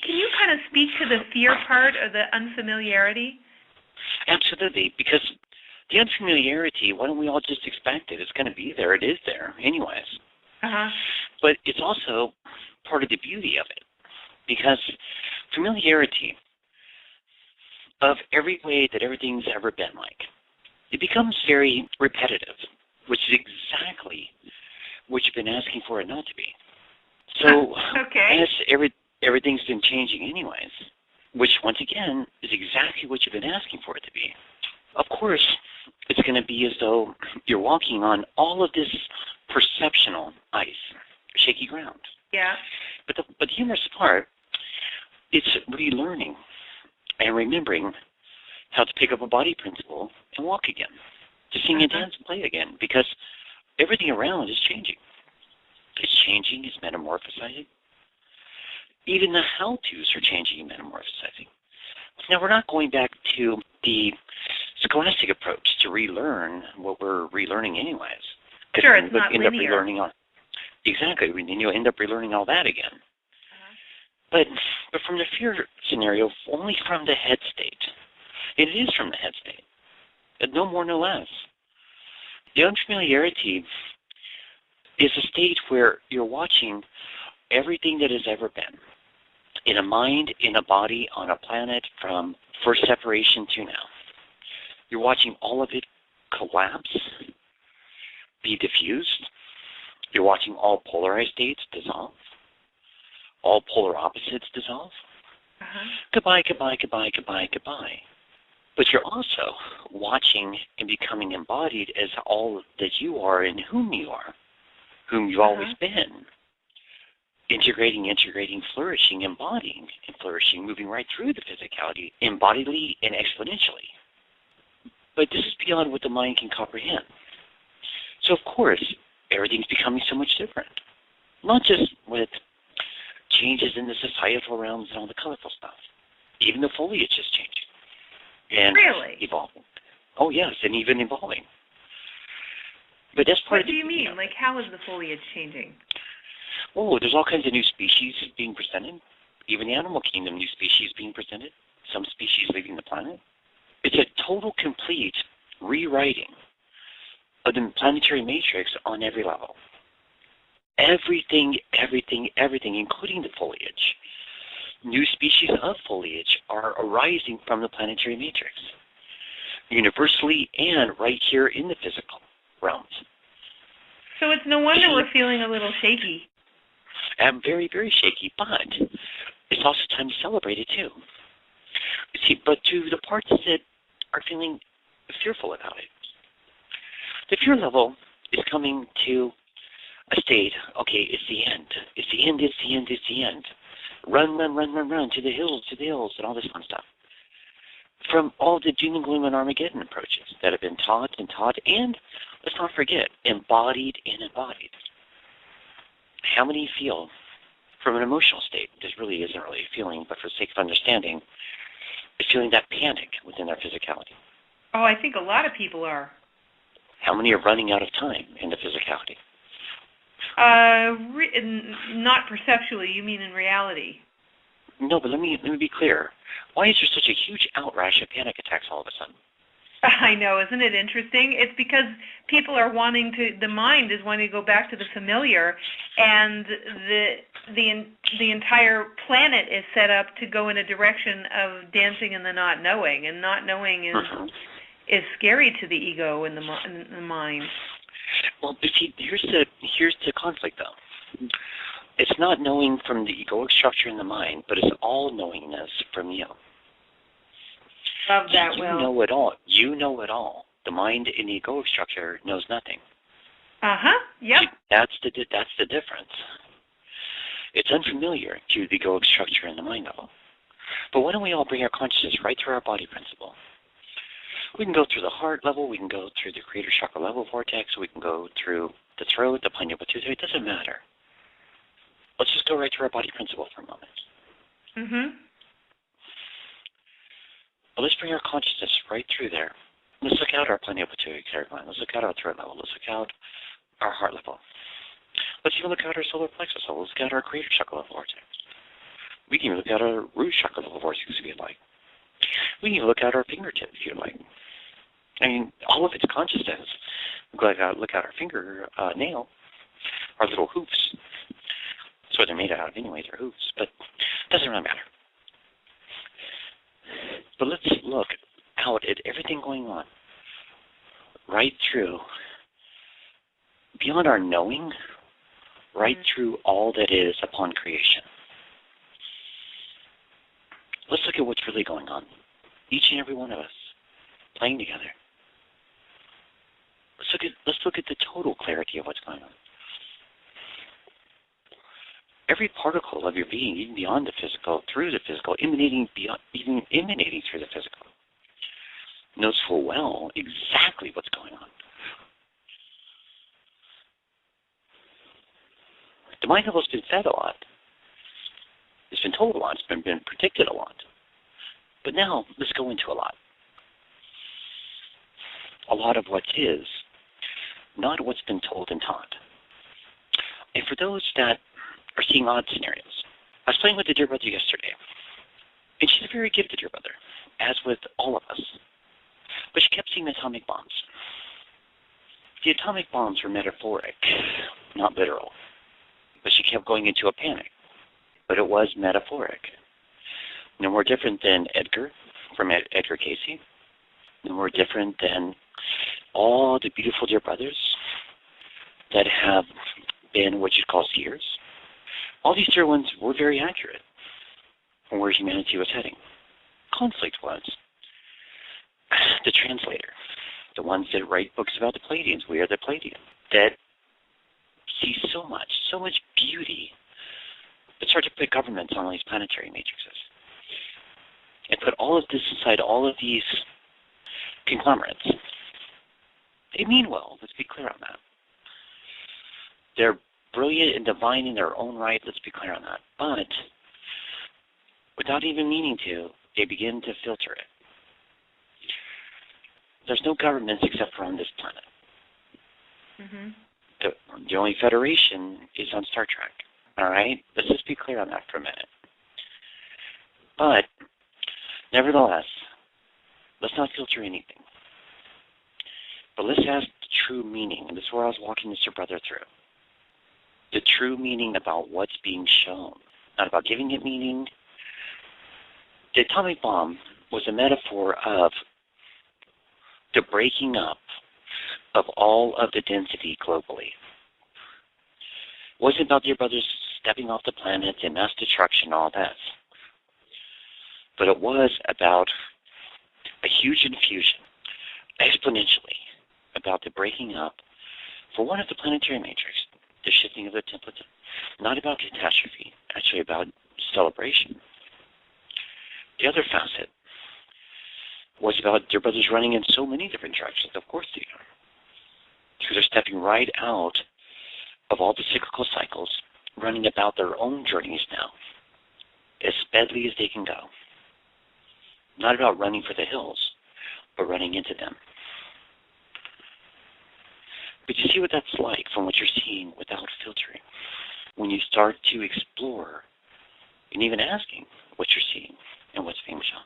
Can you kind of speak to the fear part or the unfamiliarity? Absolutely, because the unfamiliarity, why don't we all just expect it? It's going to be there. It is there anyways. Uh-huh. But it's also part of the beauty of it, because familiarity of every way that everything's ever been like, it becomes very repetitive, which is exactly what you've been asking for it not to be. So okay. as everything's been changing anyways, which once again is exactly what you've been asking for it to be. Of course, it's going to be as though you're walking on all of this perceptional ice, shaky ground. Yeah. But the humorous part, it's relearning and remembering how to pick up a body principle and walk again, to sing and dance and play again, because everything around is changing. It's changing, it's metamorphosizing. Even the how-tos are changing and metamorphosizing. Now, we're not going back to the scholastic approach to relearn what we're relearning anyways. Sure, it's not linear. Exactly, and you'll end up relearning all that again. But from the fear scenario, only from the head state. It is from the head state, no more, no less. The unfamiliarity is a state where you're watching everything that has ever been, in a mind, in a body, on a planet, from first separation to now. You're watching all of it collapse, be diffused. You're watching all polarized states dissolve, all polar opposites dissolve. Goodbye, goodbye, goodbye, goodbye, goodbye. But you're also watching and becoming embodied as all that you are and whom you are, whom you've always been. Integrating, flourishing, embodying, and flourishing, moving right through the physicality, embodiedly and exponentially. But this is beyond what the mind can comprehend. So, of course, everything's becoming so much different. Not just with changes in the societal realms and all the colorful stuff. Even the foliage is changing. And evolving. Oh, yes, and even evolving. But that's part What do you mean? Like, how is the foliage changing? Oh, there's all kinds of new species being presented. Even the animal kingdom, new species being presented. Some species leaving the planet. It's a total, complete rewriting of the planetary matrix on every level. Everything, including the foliage. New species of foliage are arising from the planetary matrix, universally and right here in the physical realms. So it's no wonder we're feeling a little shaky. I'm very, very shaky, but it's also time to celebrate it too. See, but to the parts that are feeling fearful about it, the fear level is coming to a state, okay, it's the end. It's the end, it's the end, it's the end. Run, to the hills, and all this fun stuff. From all the doom and gloom and Armageddon approaches that have been taught, and let's not forget, embodied and embodied. How many feel from an emotional state? This really isn't really a feeling, but for the sake of understanding, is feeling that panic within their physicality. Oh, I think a lot of people are. How many are running out of time in the physicality? Not perceptually, you mean in reality? No, but let me be clear. Why is there such a huge outrash of panic attacks all of a sudden? I know, isn't it interesting? It's because people are the mind is wanting to go back to the familiar, and the entire planet is set up to go in a direction of dancing in the not knowing, and not knowing is scary to the ego and the mind. Well, see, here's the conflict, though. It's not knowing from the egoic structure in the mind, but it's all knowingness from you. Love that, You know it all. You know it all. The mind in the egoic structure knows nothing. Yep. See, that's the difference. It's unfamiliar to the egoic structure in the mind level. But why don't we all bring our consciousness right through our body principle? We can go through the heart level, we can go through the creator chakra level vortex, we can go through the throat, the pineal pituitary, it doesn't matter. Let's just go right to our body principle for a moment. Well, let's bring our consciousness right through there. Let's look out our pineal pituitary gland. Let's look out our throat level. Let's look out our heart level. Let's even look out our solar plexus level. Let's look out our creator chakra level vortex. We can even look at our root chakra level vortex if you'd like. We can even look at our fingertip if you'd like. I mean, all of it's consciousness. Look at our finger nail, our little hoofs. That's what they're made out of anyway, they're hoofs, but it doesn't really matter. But let's look out at everything going on, right through, beyond our knowing, right through all that is upon creation. Let's look at what's really going on. Each and every one of us playing together. Let's look at the total clarity of what's going on. Every particle of your being, even beyond the physical, through the physical, emanating through the physical, knows full well exactly what's going on. The mind level has been fed a lot. It's been told a lot. It's been predicted a lot. But now, let's go into a lot. A lot of what is, not what's been told and taught. And for those that are seeing odd scenarios, I was playing with the dear brother yesterday, and she's a very gifted dear brother, as with all of us. But she kept seeing atomic bombs. The atomic bombs were metaphoric, not literal. But she kept going into a panic. But it was metaphoric. No more different than Edgar, from Edgar Cayce. No more different than all the beautiful dear brothers that have been what you'd call seers. All these dear ones were very accurate on where humanity was heading. Conflict was. The translator, the ones that write books about the Pleiadians, we are the Pleiadians, that see so much beauty, that start to put governments on all these planetary matrices and put all of this inside all of these conglomerates. They mean well, let's be clear on that. They're brilliant and divine in their own right, let's be clear on that. But without even meaning to, they begin to filter it. There's no governments except for on this planet. Mm-hmm. The only federation is on Star Trek. All right? Let's just be clear on that for a minute. But, nevertheless, let's not filter anything. But let's ask the true meaning, and this is where I was walking Mr. Brother through. The true meaning about what's being shown, not about giving it meaning. The atomic bomb was a metaphor of the breaking up of all of the density globally. It wasn't about dear brothers stepping off the planet and mass destruction and all that. But it was about a huge infusion, exponentially, about the breaking up for one of the planetary matrix, the shifting of the template, not about catastrophe, actually about celebration. The other facet was about dear brothers running in so many different directions. Of course they are. Because they're stepping right out of all the cyclical cycles, running about their own journeys now, as steadily as they can go. Not about running for the hills, but running into them. But you see what that's like from what you're seeing without filtering. When you start to explore and even asking what you're seeing and what's being shown.